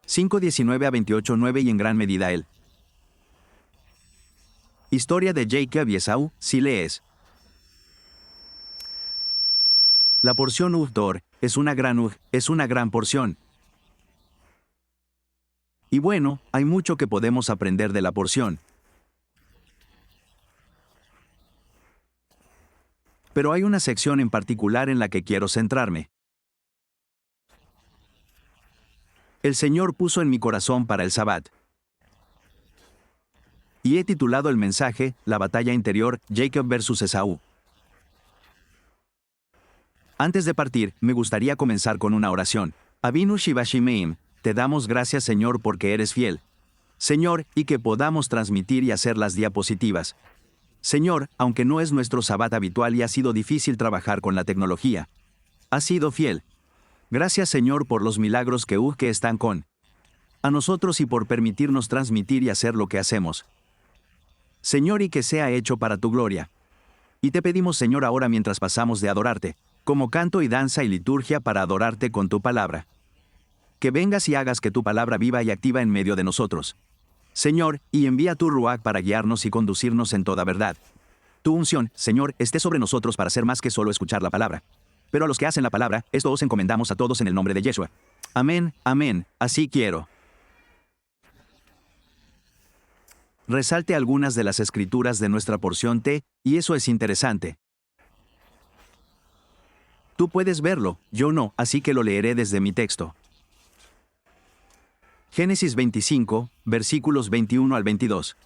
5:19-28:9 y en gran medida él. Historia de Jacob y Esaú, si lees. La porción Ugdor es una gran porción. Y bueno, hay mucho que podemos aprender de la porción. Pero hay una sección en particular en la que quiero centrarme. El Señor puso en mi corazón para el Sabbat. Y he titulado el mensaje, La batalla interior, Jacob versus Esaú. Antes de partir, me gustaría comenzar con una oración. Avinu Shivashimeim, te damos gracias Señor porque eres fiel. Señor, y que podamos transmitir y hacer las diapositivas. Señor, aunque no es nuestro Sabbat habitual y ha sido difícil trabajar con la tecnología. Has sido fiel. Gracias Señor por los milagros que están con a nosotros y por permitirnos transmitir y hacer lo que hacemos. Señor, y que sea hecho para tu gloria. Y te pedimos Señor ahora mientras pasamos de adorarte, como canto y danza y liturgia para adorarte con tu palabra. Que vengas y hagas que tu palabra viva y activa en medio de nosotros. Señor, y envía tu Ruach para guiarnos y conducirnos en toda verdad. Tu unción, Señor, esté sobre nosotros para hacer más que solo escuchar la palabra. Pero a los que hacen la palabra, esto os encomendamos a todos en el nombre de Yeshua. Amén, amén, así quiero. Resalte algunas de las escrituras de nuestra porción T, y eso es interesante. Tú puedes verlo, yo no, así que lo leeré desde mi texto. Génesis 25, versículos 21 al 22.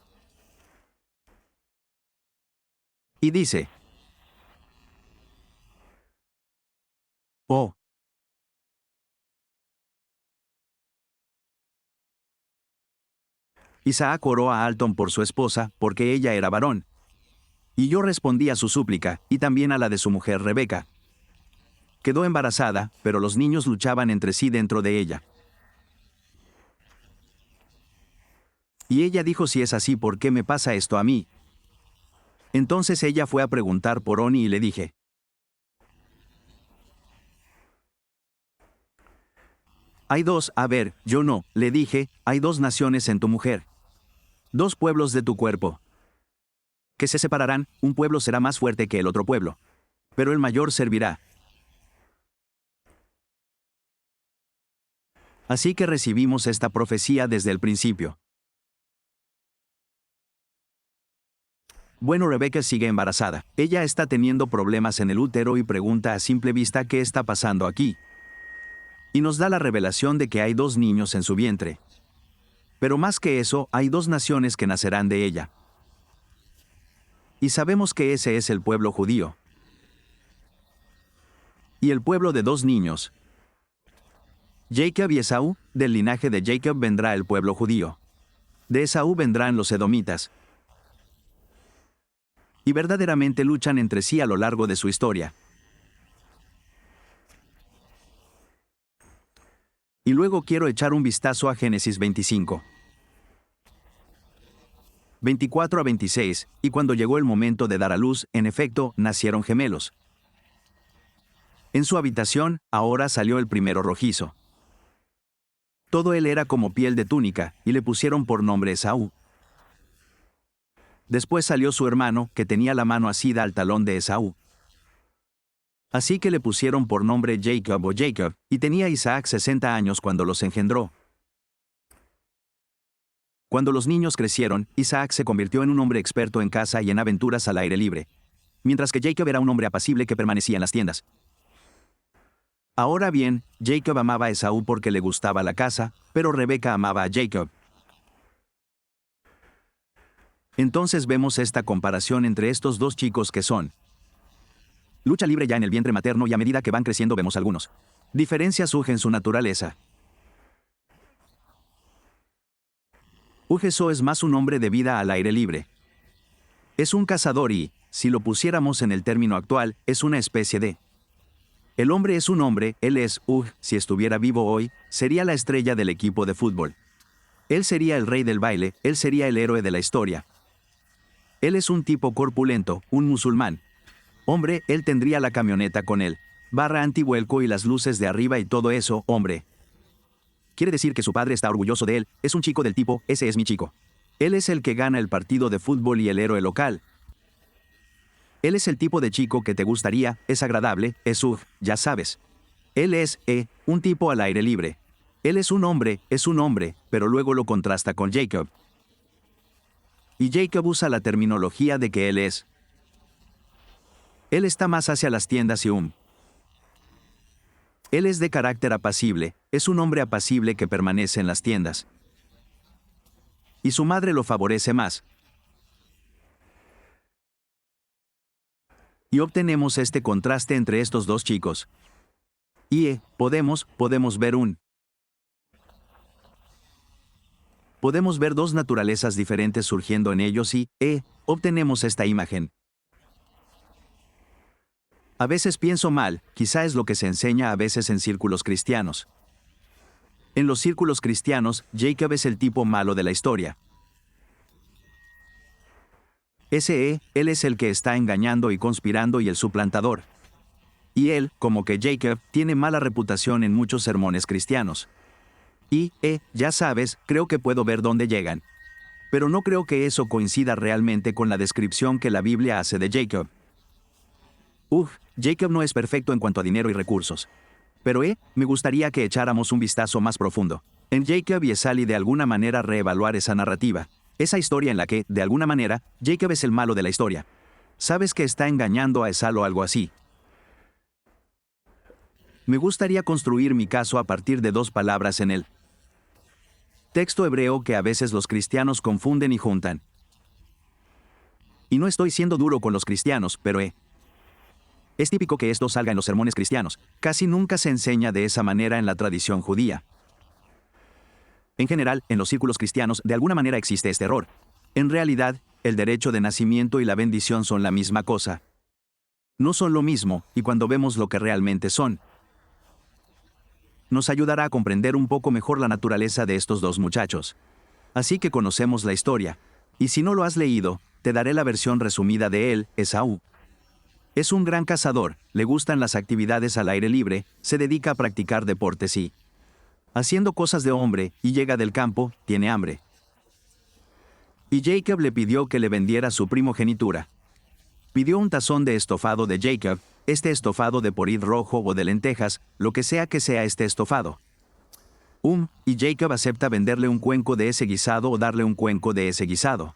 Y dice: Oh. Isaac oró a Alton por su esposa, porque ella era varón. Y yo respondí a su súplica, y también a la de su mujer Rebeca. Quedó embarazada, pero los niños luchaban entre sí dentro de ella. Y ella dijo: si es así, ¿por qué me pasa esto a mí? Entonces ella fue a preguntar por Oni y le dije: yo no, le dije, hay 2 naciones en tu mujer. 2 pueblos de tu cuerpo. Que se separarán, un pueblo será más fuerte que el otro pueblo. Pero el mayor servirá. Así que recibimos esta profecía desde el principio. Bueno, Rebeca sigue embarazada. Ella está teniendo problemas en el útero y pregunta a simple vista qué está pasando aquí. Y nos da la revelación de que hay 2 niños en su vientre. Pero más que eso, hay 2 naciones que nacerán de ella. Y sabemos que ese es el pueblo judío. Y el pueblo de 2 niños. Jacob y Esaú, del linaje de Jacob vendrá el pueblo judío. De Esaú vendrán los edomitas. Y verdaderamente luchan entre sí a lo largo de su historia. Y luego quiero echar un vistazo a Génesis 25. 24 a 26, y cuando llegó el momento de dar a luz, en efecto, nacieron gemelos. En su habitación, ahora salió el primero rojizo. Todo él era como piel de túnica, y le pusieron por nombre Esaú. Después salió su hermano, que tenía la mano asida al talón de Esaú. Así que le pusieron por nombre Jacob o Jacob, y tenía Isaac 60 años cuando los engendró. Cuando los niños crecieron, Isaac se convirtió en un hombre experto en caza y en aventuras al aire libre, mientras que Jacob era un hombre apacible que permanecía en las tiendas. Ahora bien, Jacob amaba a Esaú porque le gustaba la caza, pero Rebeca amaba a Jacob. Entonces vemos esta comparación entre estos 2 chicos que son lucha libre ya en el vientre materno, y a medida que van creciendo vemos algunos diferencias en su naturaleza. Ugeso es más un hombre de vida al aire libre. Es un cazador y, si lo pusiéramos en el término actual, es una especie de... El hombre es un hombre, él es, si estuviera vivo hoy, sería la estrella del equipo de fútbol. Él sería el rey del baile, él sería el héroe de la historia. Él es un tipo corpulento, un musulmán. Hombre, él tendría la camioneta con él, barra antivuelco y las luces de arriba y todo eso, hombre. quiere decir que su padre está orgulloso de él, es un chico del tipo, ese es mi chico. Él es el que gana el partido de fútbol y el héroe local. Él es el tipo de chico que te gustaría, es agradable, es ya sabes. Él es, un tipo al aire libre. Él es un hombre, pero luego lo contrasta con Jacob. Y Jacob usa la terminología de que él es. Él está más hacia las tiendas y Él es de carácter apacible, es un hombre apacible que permanece en las tiendas. Y su madre lo favorece más. Y obtenemos este contraste entre estos dos chicos. Y podemos ver Podemos ver dos naturalezas diferentes surgiendo en ellos y, obtenemos esta imagen. A veces pienso mal, quizá es lo que se enseña a veces en círculos cristianos. En los círculos cristianos, Jacob es el tipo malo de la historia. Él es el que está engañando y conspirando y el suplantador. Y él, como que Jacob, tiene mala reputación en muchos sermones cristianos. Y, ya sabes, creo que puedo ver dónde llegan. Pero no creo que eso coincida realmente con la descripción que la Biblia hace de Jacob. Jacob no es perfecto en cuanto a dinero y recursos. Pero, me gustaría que echáramos un vistazo más profundo en Jacob y Esau y de alguna manera reevaluar esa narrativa. Esa historia en la que, de alguna manera, Jacob es el malo de la historia. Sabes que está engañando a Esau o algo así. Me gustaría construir mi caso a partir de dos palabras en el texto hebreo que a veces los cristianos confunden y juntan. Y no estoy siendo duro con los cristianos, pero es típico que esto salga en los sermones cristianos. Casi nunca se enseña de esa manera en la tradición judía. En general, en los círculos cristianos, de alguna manera existe este error. En realidad, el derecho de nacimiento y la bendición son la misma cosa. No son lo mismo, y cuando vemos lo que realmente son, nos ayudará a comprender un poco mejor la naturaleza de estos dos muchachos. Así que conocemos la historia. Y si no lo has leído, te daré la versión resumida de él, Esaú. Es un gran cazador, le gustan las actividades al aire libre, se dedica a practicar deportes y haciendo cosas de hombre, y llega del campo, tiene hambre. Y Jacob le pidió que le vendiera su primogenitura. Pidió un tazón de estofado de Jacob, este estofado de porid rojo o de lentejas, lo que sea este estofado. Y Jacob acepta venderle un cuenco de ese guisado o darle un cuenco de ese guisado.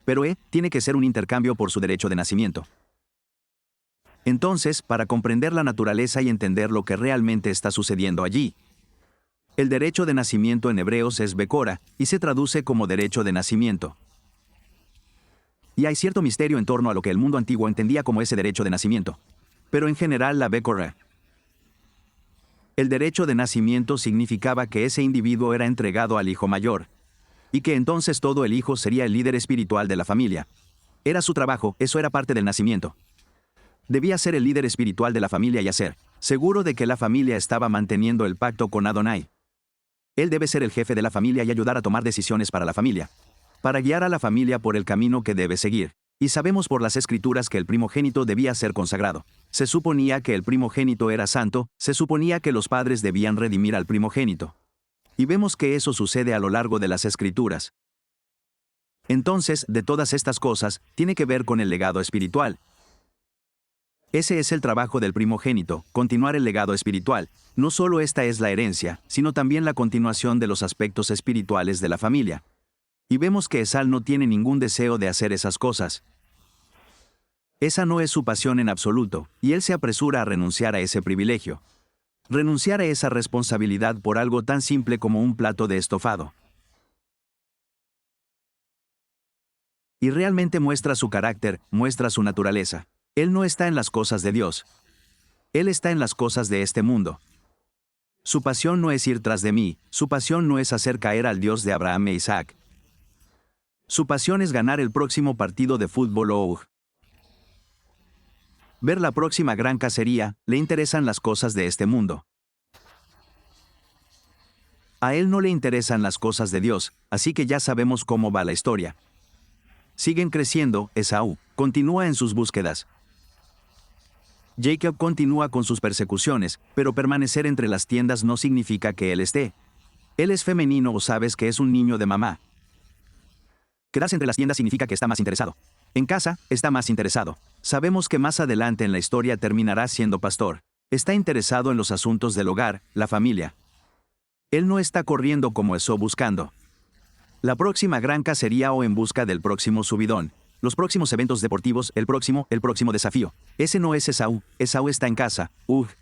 Pero tiene que ser un intercambio por su derecho de nacimiento. Entonces, para comprender la naturaleza y entender lo que realmente está sucediendo allí, el derecho de nacimiento en hebreos es Becora, y se traduce como derecho de nacimiento. Y hay cierto misterio en torno a lo que el mundo antiguo entendía como ese derecho de nacimiento. Pero en general la Becora. El derecho de nacimiento significaba que ese individuo era entregado al hijo mayor, y que entonces todo el hijo sería el líder espiritual de la familia. Era su trabajo, eso era parte del nacimiento. Debía ser el líder espiritual de la familia y hacer seguro de que la familia estaba manteniendo el pacto con Adonai. Él debe ser el jefe de la familia y ayudar a tomar decisiones para la familia, para guiar a la familia por el camino que debe seguir. Y sabemos por las escrituras que el primogénito debía ser consagrado. Se suponía que el primogénito era santo, se suponía que los padres debían redimir al primogénito. Y vemos que eso sucede a lo largo de las escrituras. Entonces, de todas estas cosas, tiene que ver con el legado espiritual. Ese es el trabajo del primogénito, continuar el legado espiritual. No solo esta es la herencia, sino también la continuación de los aspectos espirituales de la familia. Y vemos que Esau no tiene ningún deseo de hacer esas cosas. Esa no es su pasión en absoluto, y él se apresura a renunciar a ese privilegio. Renunciar a esa responsabilidad por algo tan simple como un plato de estofado. Y realmente muestra su carácter, muestra su naturaleza. Él no está en las cosas de Dios. Él está en las cosas de este mundo. Su pasión no es ir tras de mí, su pasión no es hacer caer al Dios de Abraham e Isaac. Su pasión es ganar el próximo partido de fútbol o ver la próxima gran cacería, le interesan las cosas de este mundo. A él no le interesan las cosas de Dios, así que ya sabemos cómo va la historia. Siguen creciendo, Esaú continúa en sus búsquedas. Jacob continúa con sus persecuciones, pero permanecer entre las tiendas no significa que él esté Él es femenino o sabes que es un niño de mamá. Quedarse entre las tiendas significa que está más interesado. En casa, está más interesado. Sabemos que más adelante en la historia terminará siendo pastor. Está interesado en los asuntos del hogar, la familia. Él no está corriendo como Esau buscando la próxima gran cacería o en busca del próximo subidón. Los próximos eventos deportivos, el próximo desafío. Ese no es Esaú. Esaú está en casa.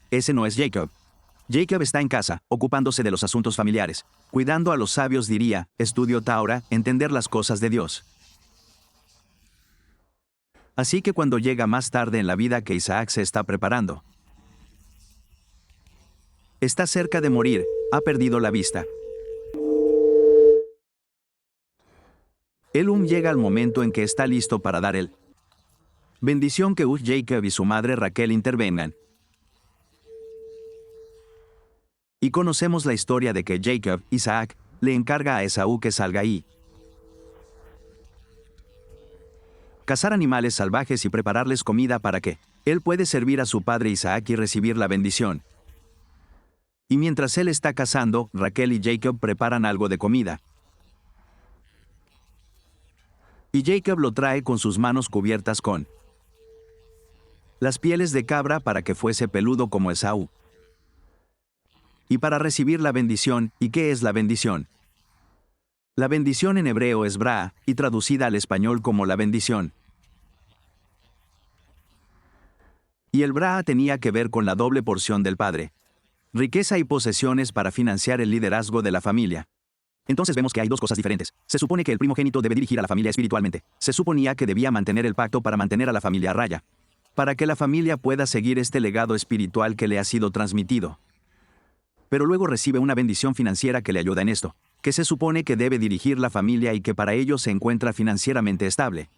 Ese no es Jacob. Jacob está en casa, ocupándose de los asuntos familiares. Cuidando a los sabios diría, estudio Taura, entender las cosas de Dios. Así que cuando llega más tarde en la vida que Isaac se está preparando, está cerca de morir, ha perdido la vista. El llega al momento en que está listo para dar el bendición que Jacob y su madre Raquel intervengan. Y conocemos la historia de que Jacob, Isaac, le encarga a Esaú que salga ahí. Cazar animales salvajes y prepararles comida para que él puede servir a su padre Isaac y recibir la bendición. Y mientras él está cazando, Raquel y Jacob preparan algo de comida. Y Jacob lo trae con sus manos cubiertas con las pieles de cabra para que fuese peludo como Esaú. Y para recibir la bendición, ¿y qué es la bendición? La bendición en hebreo es braa, y traducida al español como la bendición. Y el braa tenía que ver con la doble porción del padre. Riqueza y posesiones para financiar el liderazgo de la familia. Entonces vemos que hay dos cosas diferentes. Se supone que el primogénito debe dirigir a la familia espiritualmente. Se suponía que debía mantener el pacto para mantener a la familia a raya. Para que la familia pueda seguir este legado espiritual que le ha sido transmitido. Pero luego recibe una bendición financiera que le ayuda en esto, que se supone que debe dirigir la familia y que para ello se encuentra financieramente estable.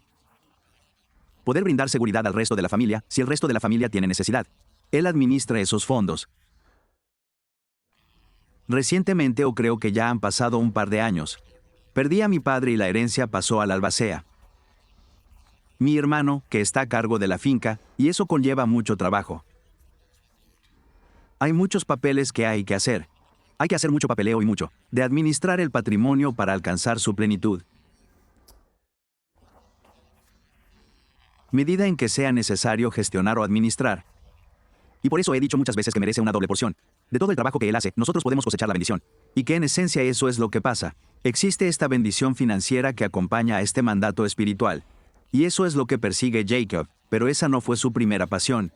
Poder brindar seguridad al resto de la familia, si el resto de la familia tiene necesidad. Él administra esos fondos. Recientemente, o creo que ya han pasado un par de años, perdí a mi padre y la herencia pasó al albacea. Mi hermano, que está a cargo de la finca, y eso conlleva mucho trabajo. Hay muchos papeles que hay que hacer. Hay que hacer mucho papeleo y mucho, de administrar el patrimonio para alcanzar su plenitud. Medida en que sea necesario gestionar o administrar. Y por eso he dicho muchas veces que merece una doble porción. De todo el trabajo que él hace, nosotros podemos cosechar la bendición. Y que en esencia eso es lo que pasa. Existe esta bendición financiera que acompaña a este mandato espiritual. Y eso es lo que persigue Jacob, pero esa no fue su primera pasión.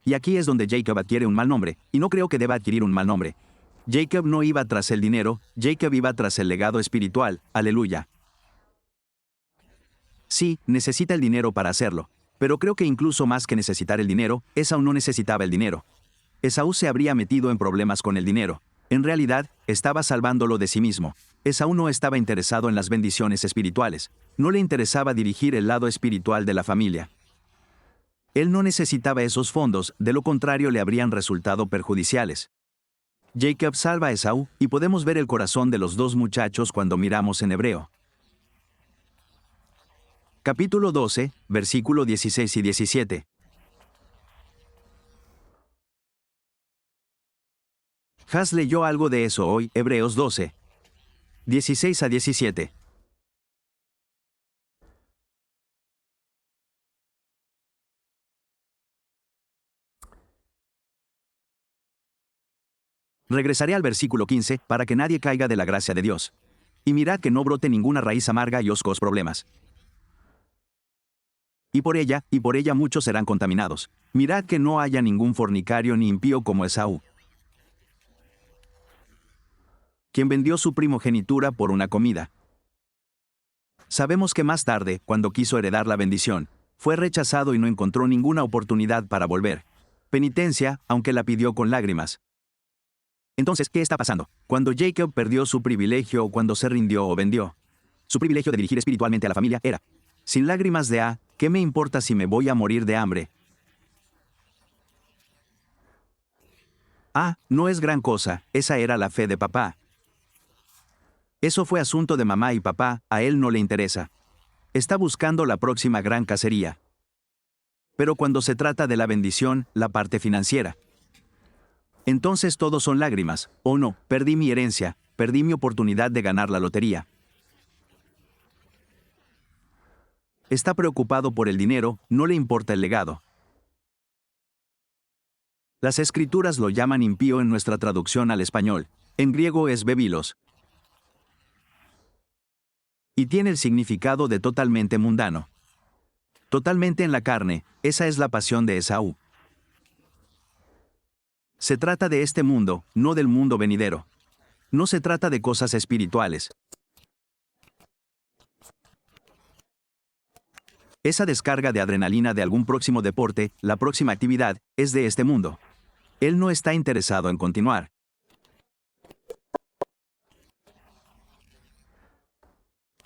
Y aquí es donde Jacob adquiere un mal nombre, y no creo que deba adquirir un mal nombre. Jacob no iba tras el dinero, Jacob iba tras el legado espiritual, aleluya. Sí, necesita el dinero para hacerlo. Pero creo que incluso más que necesitar el dinero, Esaú no necesitaba el dinero. Esaú se habría metido en problemas con el dinero. En realidad, estaba salvándolo de sí mismo. Esaú no estaba interesado en las bendiciones espirituales. No le interesaba dirigir el lado espiritual de la familia. Él no necesitaba esos fondos, de lo contrario le habrían resultado perjudiciales. Jacob salva a Esaú, y podemos ver el corazón de los dos muchachos cuando miramos en hebreo. Capítulo 12, versículo 16 y 17. Has leyó algo de eso hoy, Hebreos 12, 16 a 17. Regresaré al versículo 15, para que nadie caiga de la gracia de Dios. Y mirad que no brote ninguna raíz amarga y os cause problemas. Y por ella muchos serán contaminados. Mirad que no haya ningún fornicario ni impío como Esaú, quien vendió su primogenitura por una comida. Sabemos que más tarde, cuando quiso heredar la bendición, fue rechazado y no encontró ninguna oportunidad para volver. Penitencia, aunque la pidió con lágrimas. Entonces, ¿qué está pasando? Cuando Jacob perdió su privilegio o cuando se rindió o vendió. Su privilegio de dirigir espiritualmente a la familia era, sin lágrimas de ¿qué me importa si me voy a morir de hambre? No es gran cosa, esa era la fe de papá. Eso fue asunto de mamá y papá, a él no le interesa. Está buscando la próxima gran cacería. Pero cuando se trata de la bendición, la parte financiera, Entonces todos son lágrimas. Oh no, perdí mi herencia, perdí mi oportunidad de ganar la lotería. Está preocupado por el dinero, no le importa el legado. Las escrituras lo llaman impío en nuestra traducción al español. En griego es bebilos. Y tiene el significado de totalmente mundano. Totalmente en la carne, esa es la pasión de Esaú. Se trata de este mundo, no del mundo venidero. No se trata de cosas espirituales. Esa descarga de adrenalina de algún próximo deporte, la próxima actividad, es de este mundo. Él no está interesado en continuar.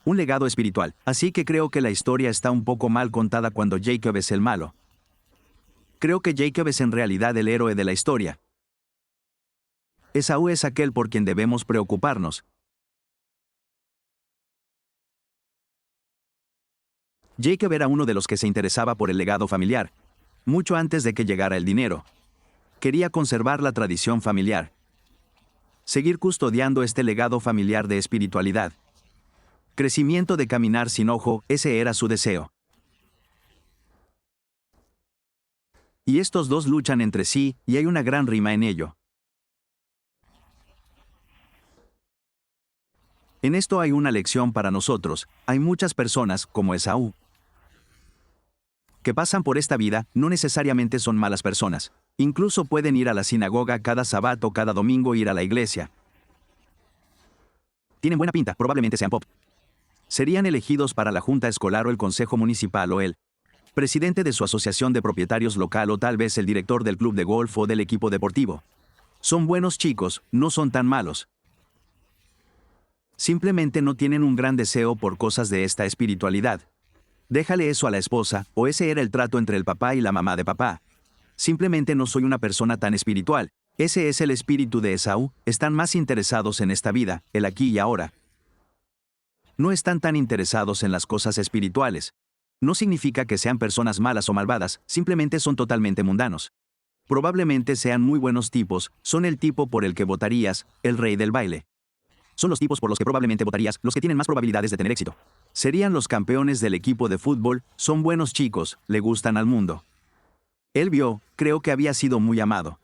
Un legado espiritual. Así que creo que la historia está un poco mal contada cuando Jacob es el malo. Creo que Jacob es en realidad el héroe de la historia. Esaú es aquel por quien debemos preocuparnos. Jacob era uno de los que se interesaba por el legado familiar, mucho antes de que llegara el dinero. Quería conservar la tradición familiar. Seguir custodiando este legado familiar de espiritualidad. Crecimiento de caminar sin ojo, ese era su deseo. Y estos dos luchan entre sí, y hay una gran rima en ello. En esto hay una lección para nosotros. Hay muchas personas, como Esaú, que pasan por esta vida, no necesariamente son malas personas. Incluso pueden ir a la sinagoga cada sábado o cada domingo ir a la iglesia. Tienen buena pinta, probablemente sean pop. Serían elegidos para la junta escolar o el consejo municipal o el presidente de su asociación de propietarios local o tal vez el director del club de golf o del equipo deportivo. Son buenos chicos, no son tan malos. Simplemente no tienen un gran deseo por cosas de esta espiritualidad. Déjale eso a la esposa, o ese era el trato entre el papá y la mamá de papá. Simplemente no soy una persona tan espiritual. Ese es el espíritu de Esaú, están más interesados en esta vida, el aquí y ahora. No están tan interesados en las cosas espirituales. No significa que sean personas malas o malvadas, simplemente son totalmente mundanos. Probablemente sean muy buenos tipos, son el tipo por el que votarías, el rey del baile. Son los tipos por los que probablemente votarías, los que tienen más probabilidades de tener éxito. Serían los campeones del equipo de fútbol, son buenos chicos, le gustan al mundo. Él vio, creo que había sido muy amado.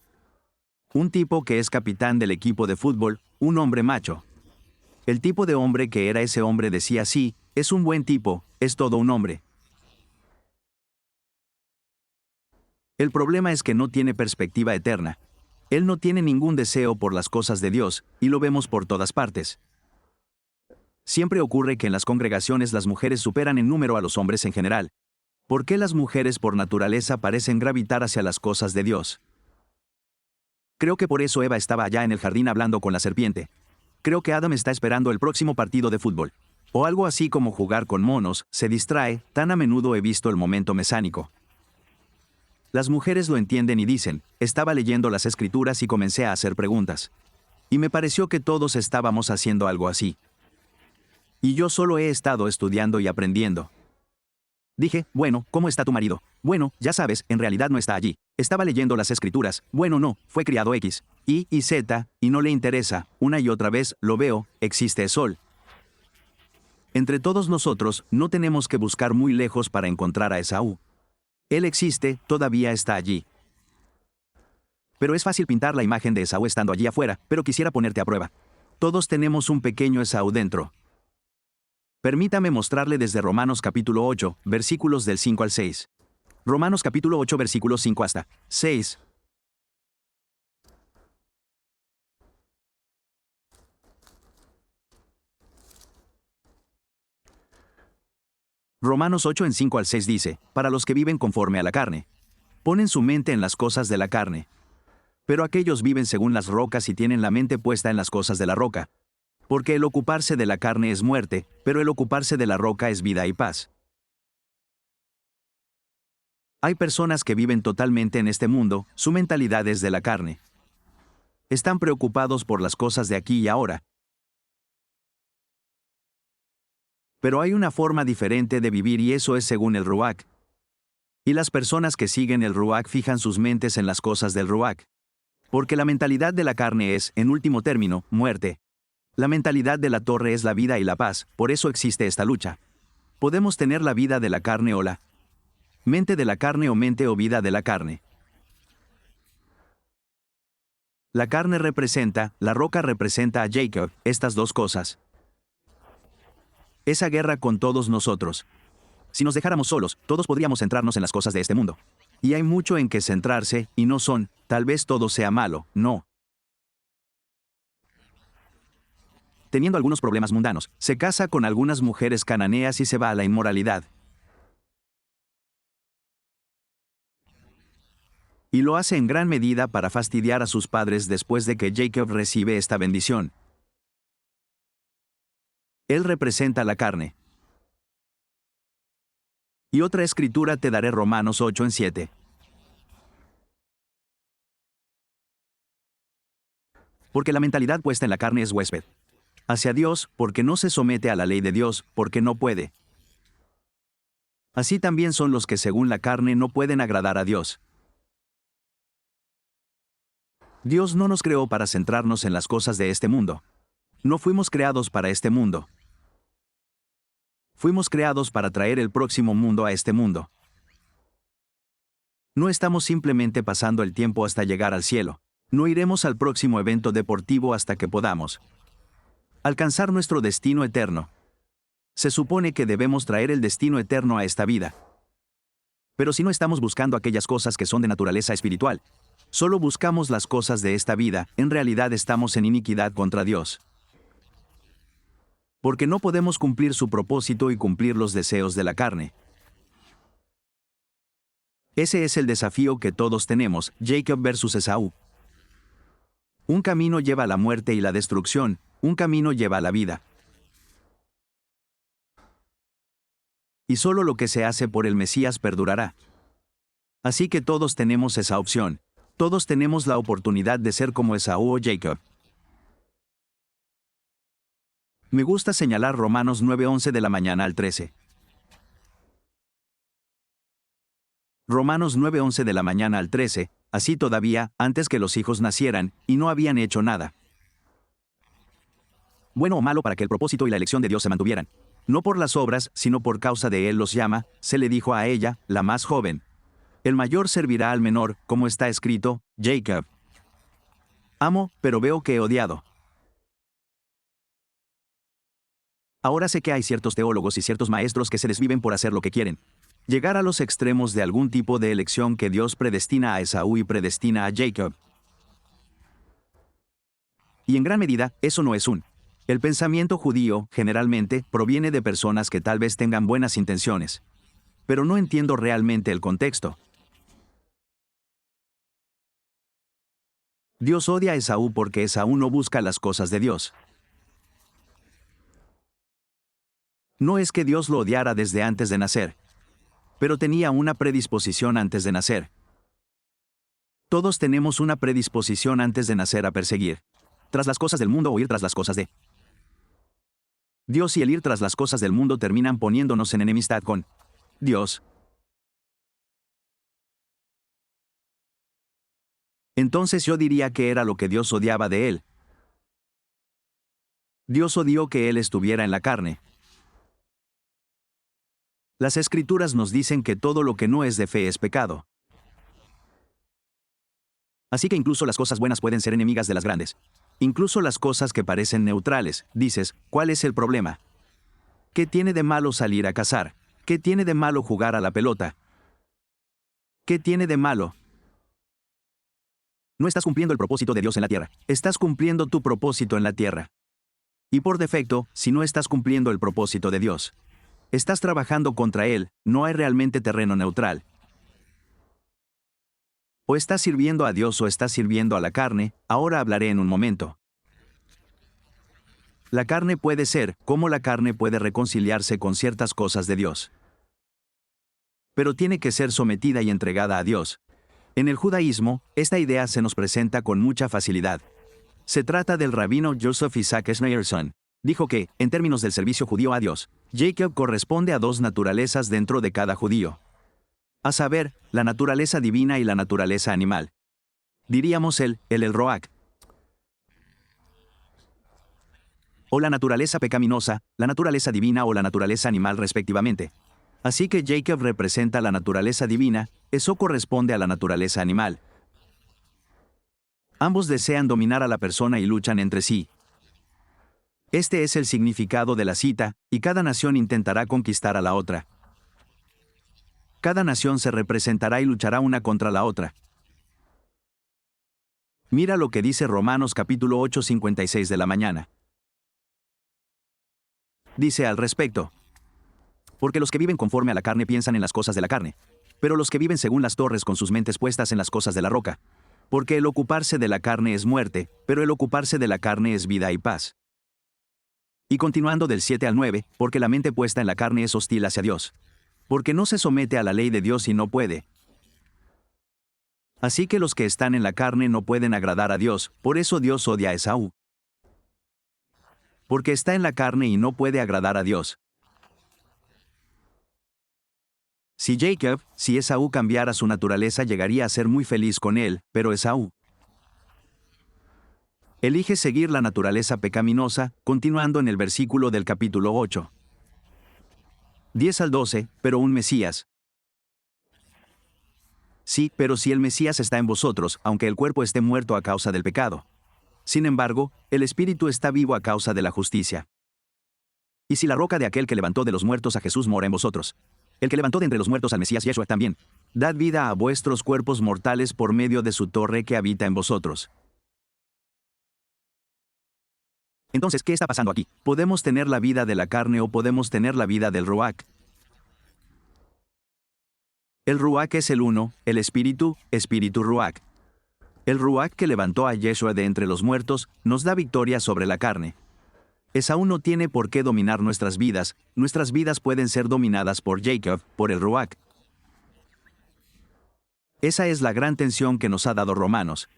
Un tipo que es capitán del equipo de fútbol, un hombre macho. El tipo de hombre que era ese hombre decía sí, es un buen tipo, es todo un hombre. El problema es que no tiene perspectiva eterna. Él no tiene ningún deseo por las cosas de Dios, y lo vemos por todas partes. Siempre ocurre que en las congregaciones las mujeres superan en número a los hombres en general. ¿Por qué las mujeres por naturaleza parecen gravitar hacia las cosas de Dios? Creo que por eso Eva estaba allá en el jardín hablando con la serpiente. Creo que Adam está esperando el próximo partido de fútbol. O algo así como jugar con monos, se distrae, tan a menudo he visto el momento mesánico. Las mujeres lo entienden y dicen, estaba leyendo las escrituras y comencé a hacer preguntas. Y me pareció que todos estábamos haciendo algo así. Y yo solo he estado estudiando y aprendiendo. Dije, bueno, ¿cómo está tu marido? Bueno, ya sabes, en realidad no está allí. Estaba leyendo las escrituras. Bueno, no, fue criado X, Y y Z, y no le interesa. Una y otra vez, lo veo, existe Sol. Entre todos nosotros, no tenemos que buscar muy lejos para encontrar a Esaú. Él existe, todavía está allí. Pero es fácil pintar la imagen de Esaú estando allí afuera, pero quisiera ponerte a prueba. Todos tenemos un pequeño Esaú dentro. Permítame mostrarle desde Romanos capítulo 8, versículos del 5 al 6. Romanos capítulo 8 versículos 5 hasta 6. Romanos 8 en 5 al 6 dice, para los que viven conforme a la carne. Ponen su mente en las cosas de la carne. Pero aquellos viven según las rocas y tienen la mente puesta en las cosas de la roca. Porque el ocuparse de la carne es muerte, pero el ocuparse de la roca es vida y paz. Hay personas que viven totalmente en este mundo, su mentalidad es de la carne. Están preocupados por las cosas de aquí y ahora. Pero hay una forma diferente de vivir y eso es según el Ruach. Y las personas que siguen el Ruach fijan sus mentes en las cosas del Ruach. Porque la mentalidad de la carne es, en último término, muerte. La mentalidad de la torre es la vida y la paz, por eso existe esta lucha. Podemos tener la vida de la carne o la mente de la carne o mente o vida de la carne. La carne representa, la roca representa a Jacob, estas dos cosas. Esa guerra con todos nosotros. Si nos dejáramos solos, todos podríamos centrarnos en las cosas de este mundo. Y hay mucho en que centrarse, y no son, tal vez todo sea malo, no. Teniendo algunos problemas mundanos, se casa con algunas mujeres cananeas y se va a la inmoralidad. Y lo hace en gran medida para fastidiar a sus padres después de que Jacob recibe esta bendición. Él representa la carne. Y otra escritura te daré Romanos 8:7. Porque la mentalidad puesta en la carne es huésped hacia Dios, porque no se somete a la ley de Dios, porque no puede. Así también son los que según la carne no pueden agradar a Dios. Dios no nos creó para centrarnos en las cosas de este mundo. No fuimos creados para este mundo. Fuimos creados para traer el próximo mundo a este mundo. No estamos simplemente pasando el tiempo hasta llegar al cielo. No iremos al próximo evento deportivo hasta que podamos alcanzar nuestro destino eterno. Se supone que debemos traer el destino eterno a esta vida. Pero si no estamos buscando aquellas cosas que son de naturaleza espiritual, solo buscamos las cosas de esta vida, en realidad estamos en iniquidad contra Dios. Porque no podemos cumplir su propósito y cumplir los deseos de la carne. Ese es el desafío que todos tenemos, Jacob versus Esaú. Un camino lleva a la muerte y la destrucción, un camino lleva a la vida. Y solo lo que se hace por el Mesías perdurará. Así que todos tenemos esa opción. Todos tenemos la oportunidad de ser como Esaú o Jacob. Me gusta señalar Romanos 9:11 de la mañana al 13. Romanos 9:11 de la mañana al 13, así todavía, antes que los hijos nacieran, y no habían hecho nada bueno o malo para que el propósito y la elección de Dios se mantuvieran. No por las obras, sino por causa de Él los llama, se le dijo a ella, la más joven. El mayor servirá al menor, como está escrito, Jacob. Amo, pero veo que he odiado. Ahora sé que hay ciertos teólogos y ciertos maestros que se desviven por hacer lo que quieren. Llegar a los extremos de algún tipo de elección que Dios predestina a Esaú y predestina a Jacob. Y en gran medida, eso no es El pensamiento judío, generalmente, proviene de personas que tal vez tengan buenas intenciones. Pero no entiendo realmente el contexto. Dios odia a Esaú porque Esaú no busca las cosas de Dios. No es que Dios lo odiara desde antes de nacer, pero tenía una predisposición antes de nacer. Todos tenemos una predisposición antes de nacer a perseguir tras las cosas del mundo o ir tras las cosas de Dios, y el ir tras las cosas del mundo terminan poniéndonos en enemistad con Dios. Entonces yo diría que era lo que Dios odiaba de él. Dios odió que él estuviera en la carne. Las Escrituras nos dicen que todo lo que no es de fe es pecado. Así que incluso las cosas buenas pueden ser enemigas de las grandes. Incluso las cosas que parecen neutrales. Dices, ¿cuál es el problema? ¿Qué tiene de malo salir a cazar? ¿Qué tiene de malo jugar a la pelota? ¿Qué tiene de malo? No estás cumpliendo el propósito de Dios en la tierra. Estás cumpliendo tu propósito en la tierra. Y por defecto, si no estás cumpliendo el propósito de Dios, estás trabajando contra Él, no hay realmente terreno neutral. O estás sirviendo a Dios o estás sirviendo a la carne, ahora hablaré en un momento. La carne puede ser, cómo la carne puede reconciliarse con ciertas cosas de Dios. Pero tiene que ser sometida y entregada a Dios. En el judaísmo, esta idea se nos presenta con mucha facilidad. Se trata del rabino Joseph Isaac Schneerson. Dijo que, en términos del servicio judío a Dios, Jacob corresponde a dos naturalezas dentro de cada judío. A saber, la naturaleza divina y la naturaleza animal. Diríamos el Roak. O la naturaleza pecaminosa, la naturaleza divina o la naturaleza animal respectivamente. Así que Jacob representa la naturaleza divina, Esau corresponde a la naturaleza animal. Ambos desean dominar a la persona y luchan entre sí. Este es el significado de la cita, y cada nación intentará conquistar a la otra. Cada nación se representará y luchará una contra la otra. Mira lo que dice Romanos capítulo 8, 56 de la mañana. Dice al respecto: porque los que viven conforme a la carne piensan en las cosas de la carne, pero los que viven según las torres con sus mentes puestas en las cosas de la roca. Porque el ocuparse de la carne es muerte, pero el ocuparse de la carne es vida y paz. Y continuando del 7 al 9, porque la mente puesta en la carne es hostil hacia Dios. Porque no se somete a la ley de Dios y no puede. Así que los que están en la carne no pueden agradar a Dios, por eso Dios odia a Esaú. Porque está en la carne y no puede agradar a Dios. Si Esaú cambiara su naturaleza llegaría a ser muy feliz con él, pero Esaú elige seguir la naturaleza pecaminosa, continuando en el versículo del capítulo 8. 10 al 12, pero un Mesías. Sí, pero si el Mesías está en vosotros, aunque el cuerpo esté muerto a causa del pecado. Sin embargo, el espíritu está vivo a causa de la justicia. Y si la roca de aquel que levantó de los muertos a Jesús mora en vosotros, el que levantó de entre los muertos al Mesías Yeshua también, dad vida a vuestros cuerpos mortales por medio de su torre que habita en vosotros. Entonces, ¿qué está pasando aquí? ¿Podemos tener la vida de la carne o podemos tener la vida del Ruach? El Ruach es el uno, el espíritu Ruach. El Ruach que levantó a Yeshua de entre los muertos, nos da victoria sobre la carne. Esaú no tiene por qué dominar nuestras vidas pueden ser dominadas por Jacob, por el Ruach. Esa es la gran tensión que nos ha dado Romanos.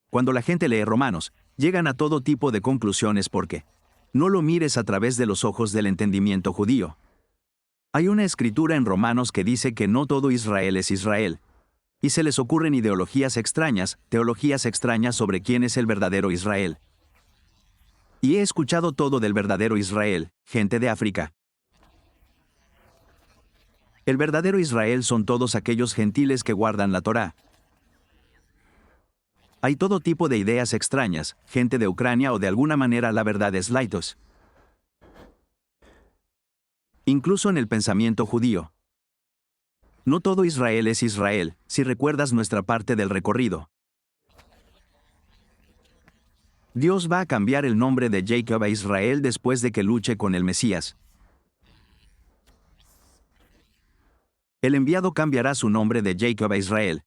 Cuando la gente lee Romanos, llegan a todo tipo de conclusiones porque no lo mires a través de los ojos del entendimiento judío. Hay una escritura en Romanos que dice que no todo Israel es Israel. Y se les ocurren teologías extrañas sobre quién es el verdadero Israel. Y he escuchado todo del verdadero Israel, gente de África. El verdadero Israel son todos aquellos gentiles que guardan la Torá. Hay todo tipo de ideas extrañas, gente de Ucrania o de alguna manera la verdad es laitos. Incluso en el pensamiento judío. No todo Israel es Israel, si recuerdas nuestra parte del recorrido. Dios va a cambiar el nombre de Jacob a Israel después de que luche con el Mesías. El enviado cambiará su nombre de Jacob a Israel.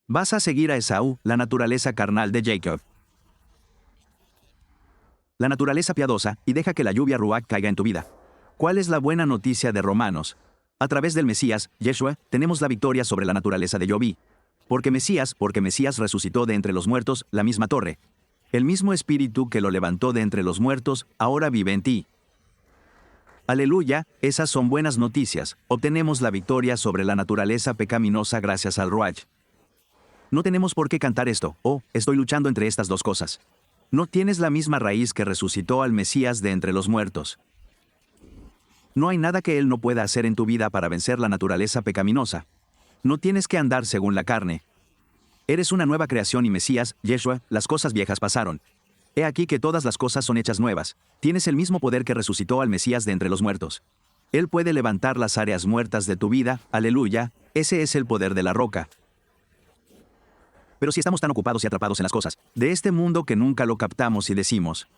Vas a seguir a Esaú, la naturaleza carnal de Jacob. La naturaleza piadosa, y deja que la lluvia Ruach caiga en tu vida. ¿Cuál es la buena noticia de Romanos? A través del Mesías, Yeshua, tenemos la victoria sobre la naturaleza de Yobí. Porque Mesías resucitó de entre los muertos, la misma torre. El mismo espíritu que lo levantó de entre los muertos, ahora vive en ti. Aleluya, esas son buenas noticias. Obtenemos la victoria sobre la naturaleza pecaminosa gracias al Ruach. No tenemos por qué cantar esto, estoy luchando entre estas dos cosas. No tienes la misma raíz que resucitó al Mesías de entre los muertos. No hay nada que Él no pueda hacer en tu vida para vencer la naturaleza pecaminosa. No tienes que andar según la carne. Eres una nueva creación y Mesías, Yeshua, las cosas viejas pasaron. He aquí que todas las cosas son hechas nuevas. Tienes el mismo poder que resucitó al Mesías de entre los muertos. Él puede levantar las áreas muertas de tu vida, aleluya, ese es el poder de la roca. Pero si estamos tan ocupados y atrapados en las cosas de este mundo que nunca lo captamos y decimos,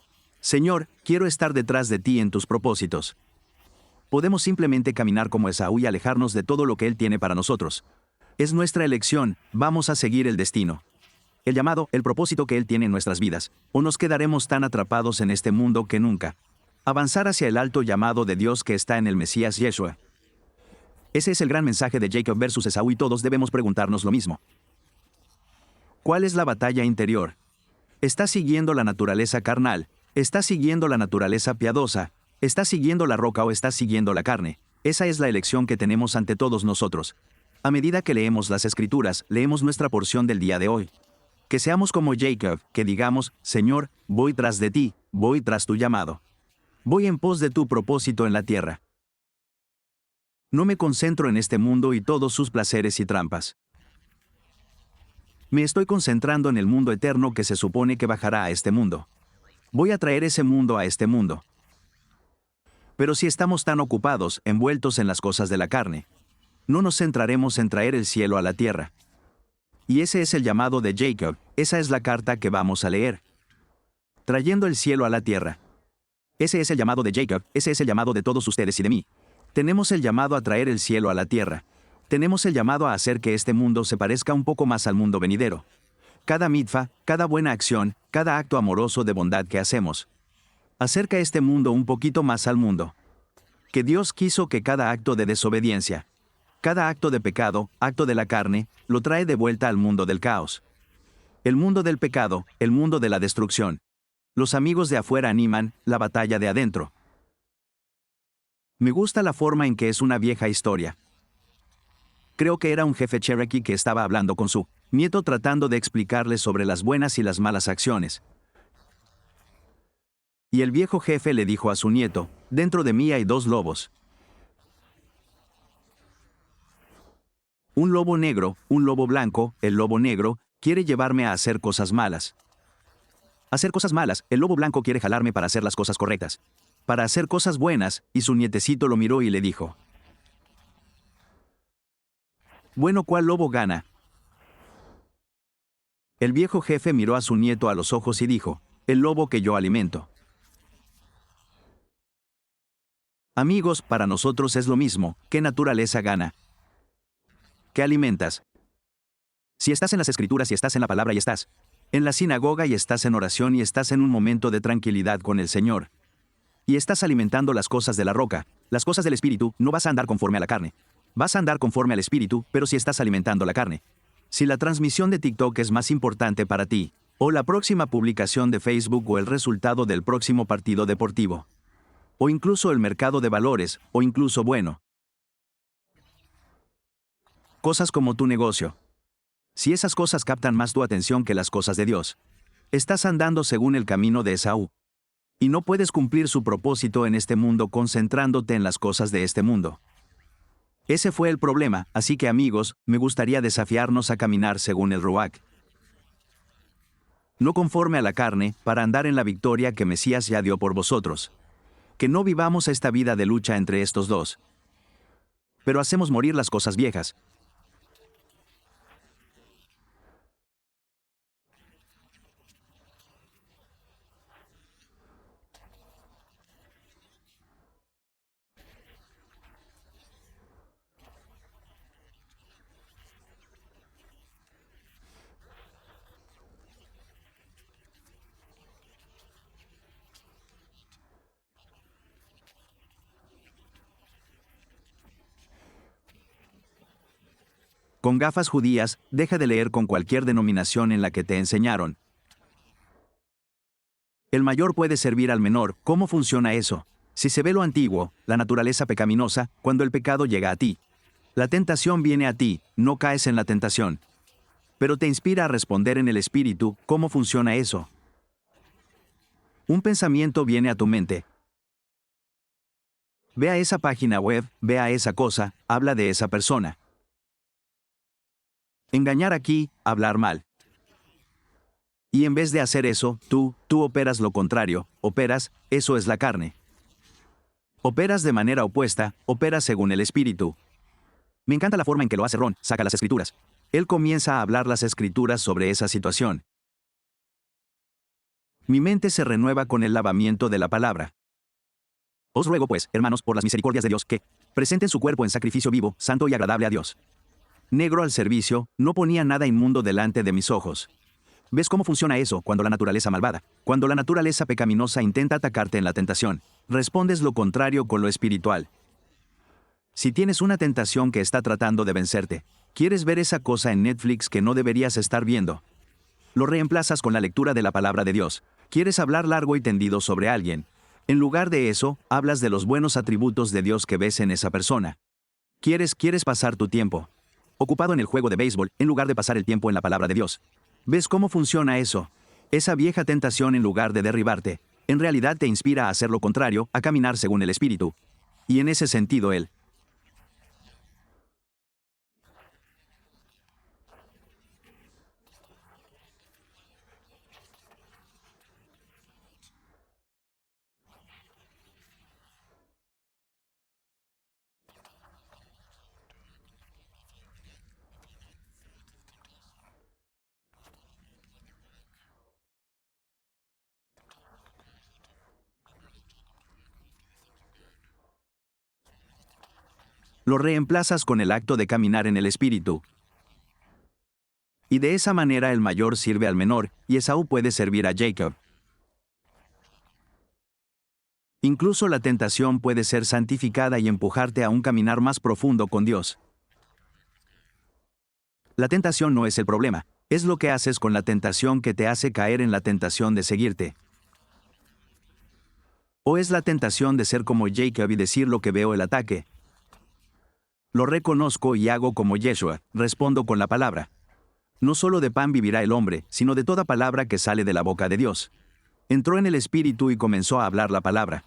Señor, quiero estar detrás de ti en tus propósitos. Podemos simplemente caminar como Esaú y alejarnos de todo lo que Él tiene para nosotros. Es nuestra elección, vamos a seguir el destino. El llamado, el propósito que Él tiene en nuestras vidas, o nos quedaremos tan atrapados en este mundo que nunca. Avanzar hacia el alto llamado de Dios que está en el Mesías Yeshua. Ese es el gran mensaje de Jacob versus Esaú y todos debemos preguntarnos lo mismo. ¿Cuál es la batalla interior? ¿Estás siguiendo la naturaleza carnal? ¿Estás siguiendo la naturaleza piadosa? ¿Estás siguiendo la roca o estás siguiendo la carne? Esa es la elección que tenemos ante todos nosotros. A medida que leemos las Escrituras, leemos nuestra porción del día de hoy. Que seamos como Jacob, que digamos, Señor, voy tras de ti, voy tras tu llamado. Voy en pos de tu propósito en la tierra. No me concentro en este mundo y todos sus placeres y trampas. Me estoy concentrando en el mundo eterno que se supone que bajará a este mundo. Voy a traer ese mundo a este mundo. Pero si estamos tan ocupados, envueltos en las cosas de la carne, no nos centraremos en traer el cielo a la tierra. Y ese es el llamado de Jacob, esa es la carta que vamos a leer. Trayendo el cielo a la tierra. Ese es el llamado de Jacob, ese es el llamado de todos ustedes y de mí. Tenemos el llamado a traer el cielo a la tierra. Tenemos el llamado a hacer que este mundo se parezca un poco más al mundo venidero. Cada mitfa, cada buena acción, cada acto amoroso de bondad que hacemos, acerca este mundo un poquito más al mundo. Que Dios quiso que cada acto de desobediencia, cada acto de pecado, acto de la carne, lo trae de vuelta al mundo del caos. El mundo del pecado, el mundo de la destrucción. Los amigos de afuera animan, la batalla de adentro. Me gusta la forma en que es una vieja historia. Creo que era un jefe Cherokee que estaba hablando con su nieto tratando de explicarle sobre las buenas y las malas acciones. Y el viejo jefe le dijo a su nieto, dentro de mí hay dos lobos. Un lobo negro, un lobo blanco, el lobo negro, quiere llevarme a hacer cosas malas. Hacer cosas malas, el lobo blanco quiere jalarme para hacer las cosas correctas. Para hacer cosas buenas, y su nietecito lo miró y le dijo, bueno, ¿cuál lobo gana? El viejo jefe miró a su nieto a los ojos y dijo, el lobo que yo alimento. Amigos, para nosotros es lo mismo, ¿qué naturaleza gana? ¿Qué alimentas? Si estás en las Escrituras y estás en la palabra y estás en la sinagoga y estás en oración y estás en un momento de tranquilidad con el Señor, y estás alimentando las cosas de la roca, las cosas del Espíritu, no vas a andar conforme a la carne. Vas a andar conforme al Espíritu, pero si estás alimentando la carne. Si la transmisión de TikTok es más importante para ti, o la próxima publicación de Facebook o el resultado del próximo partido deportivo, o incluso el mercado de valores, o incluso bueno, cosas como tu negocio. Si esas cosas captan más tu atención que las cosas de Dios, estás andando según el camino de Esaú. Y no puedes cumplir su propósito en este mundo concentrándote en las cosas de este mundo. Ese fue el problema, así que amigos, me gustaría desafiarnos a caminar según el Ruach. No conforme a la carne, para andar en la victoria que Mesías ya dio por vosotros. Que no vivamos esta vida de lucha entre estos dos. Pero hacemos morir las cosas viejas. Con gafas judías, deja de leer con cualquier denominación en la que te enseñaron. El mayor puede servir al menor, ¿cómo funciona eso? Si se ve lo antiguo, la naturaleza pecaminosa, cuando el pecado llega a ti. La tentación viene a ti, no caes en la tentación. Pero te inspira a responder en el espíritu, ¿cómo funciona eso? Un pensamiento viene a tu mente. Ve a esa página web, ve a esa cosa, habla de esa persona. Engañar aquí, hablar mal. Y en vez de hacer eso, tú operas lo contrario, eso es la carne. Operas de manera opuesta, operas según el Espíritu. Me encanta la forma en que lo hace Ron, saca las escrituras. Él comienza a hablar las escrituras sobre esa situación. Mi mente se renueva con el lavamiento de la palabra. Os ruego pues, hermanos, por las misericordias de Dios, que presenten su cuerpo en sacrificio vivo, santo y agradable a Dios. Negro al servicio, no ponía nada inmundo delante de mis ojos. ¿Ves cómo funciona eso cuando la naturaleza malvada, cuando la naturaleza pecaminosa intenta atacarte en la tentación? Respondes lo contrario con lo espiritual. Si tienes una tentación que está tratando de vencerte, quieres ver esa cosa en Netflix que no deberías estar viendo. Lo reemplazas con la lectura de la palabra de Dios. Quieres hablar largo y tendido sobre alguien. En lugar de eso, hablas de los buenos atributos de Dios que ves en esa persona. Quieres pasar tu tiempo ocupado en el juego de béisbol, en lugar de pasar el tiempo en la palabra de Dios. ¿Ves cómo funciona eso? Esa vieja tentación, en lugar de derribarte, en realidad te inspira a hacer lo contrario, a caminar según el Espíritu. Y en ese sentido Él lo reemplazas con el acto de caminar en el Espíritu. Y de esa manera el mayor sirve al menor, y Esaú puede servir a Jacob. Incluso la tentación puede ser santificada y empujarte a un caminar más profundo con Dios. La tentación no es el problema, es lo que haces con la tentación que te hace caer en la tentación de seguirte. ¿O es la tentación de ser como Jacob y decir lo que veo el ataque? Lo reconozco y hago como Yeshua, respondo con la palabra. No solo de pan vivirá el hombre, sino de toda palabra que sale de la boca de Dios. Entró en el Espíritu y comenzó a hablar la palabra.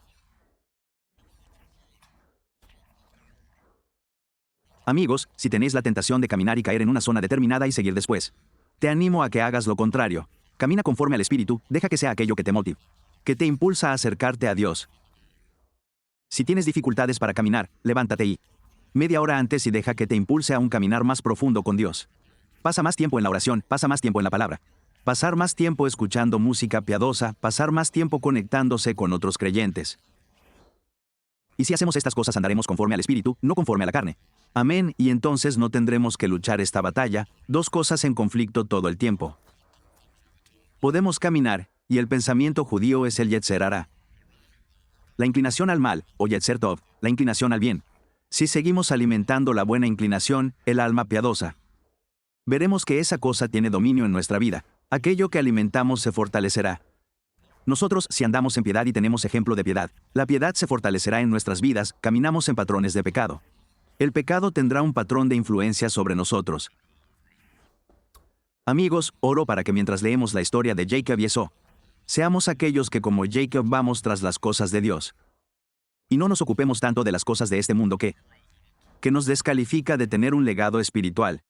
Amigos, si tenéis la tentación de caminar y caer en una zona determinada y seguir después, te animo a que hagas lo contrario. Camina conforme al Espíritu, deja que sea aquello que te motive, que te impulsa a acercarte a Dios. Si tienes dificultades para caminar, levántate y media hora antes y deja que te impulse a un caminar más profundo con Dios. Pasa más tiempo en la oración, pasa más tiempo en la palabra. Pasar más tiempo escuchando música piadosa, pasar más tiempo conectándose con otros creyentes. Y si hacemos estas cosas andaremos conforme al Espíritu, no conforme a la carne. Amén, y entonces no tendremos que luchar esta batalla, dos cosas en conflicto todo el tiempo. Podemos caminar, y el pensamiento judío es el Yetzer Hará. La inclinación al mal, o Yetzer Tov, la inclinación al bien. Si seguimos alimentando la buena inclinación, el alma piadosa, veremos que esa cosa tiene dominio en nuestra vida. Aquello que alimentamos se fortalecerá. Nosotros, si andamos en piedad y tenemos ejemplo de piedad, la piedad se fortalecerá en nuestras vidas, caminamos en patrones de pecado. El pecado tendrá un patrón de influencia sobre nosotros. Amigos, oro para que mientras leemos la historia de Jacob y Esaú, seamos aquellos que como Jacob vamos tras las cosas de Dios. Y no nos ocupemos tanto de las cosas de este mundo que nos descalifica de tener un legado espiritual.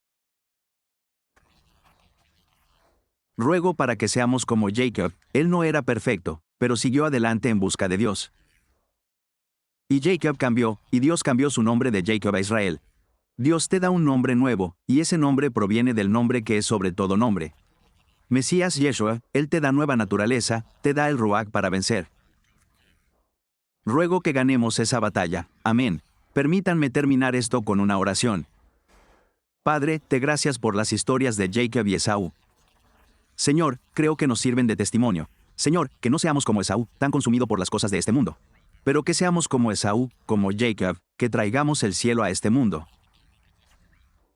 Ruego para que seamos como Jacob, él no era perfecto, pero siguió adelante en busca de Dios. Y Jacob cambió, y Dios cambió su nombre de Jacob a Israel. Dios te da un nombre nuevo, y ese nombre proviene del nombre que es sobre todo nombre. Mesías Yeshua, Él te da nueva naturaleza, te da el Ruach para vencer. Ruego que ganemos esa batalla. Amén. Permítanme terminar esto con una oración. Padre, te gracias por las historias de Jacob y Esaú. Señor, creo que nos sirven de testimonio. Señor, que no seamos como Esaú, tan consumido por las cosas de este mundo. Pero que seamos como Esaú, como Jacob, que traigamos el cielo a este mundo.